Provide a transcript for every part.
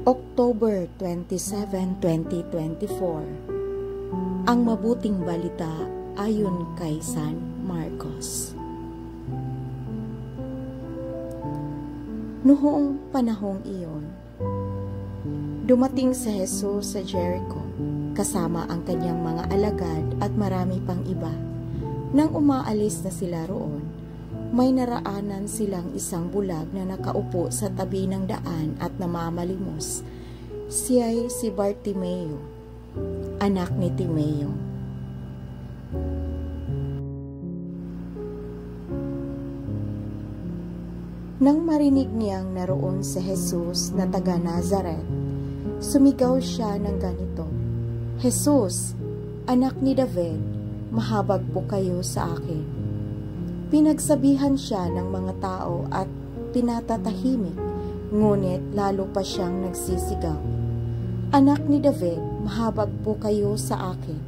October 27, 2024. Ang mabuting balita ayon kay San Marcos. Noong panahong iyon, dumating si Jesus sa Jericho kasama ang kanyang mga alagad at marami pang iba. Nang umaalis na sila roon, may naraanan silang isang bulag na nakaupo sa tabi ng daan at namamalimos. Siya'y si Bartimeo, anak ni Timeo. Nang marinig niyang naroon si Jesus na taga Nazaret, sumigaw siya ng ganito, "Jesus, anak ni David, mahabag po kayo sa akin." Pinagsabihan siya ng mga tao at pinatatahimik, ngunit lalo pa siyang nagsisigaw, "Anak ni David, mahabag po kayo sa akin."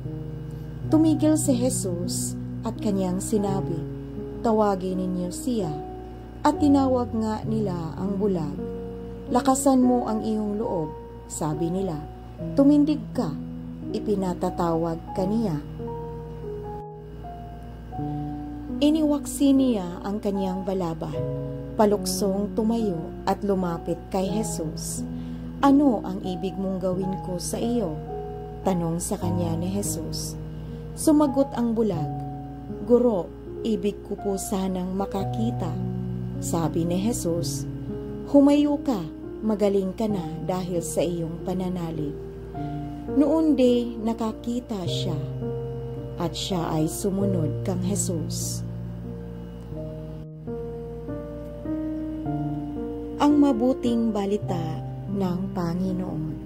Tumigil si Jesus at kanyang sinabi, "Tawagin ninyo siya." At tinawag nga nila ang bulag. "Lakasan mo ang iyong loob," sabi nila. "Tumindig ka." Ipinatatawag kaniya. Iniwaksi niya ang kanyang balaban, paluksong tumayo at lumapit kay Jesus. "Ano ang ibig mong gawin ko sa iyo?" tanong sa kanya ni Jesus. Sumagot ang bulag, "Guro, ibig ko po sanang makakita." Sabi ni Jesus, "Humayo ka, magaling ka na dahil sa iyong pananalig." Noon di nakakita siya, at siya ay sumunod kang Jesus. Ang mabuting balita ng Panginoon.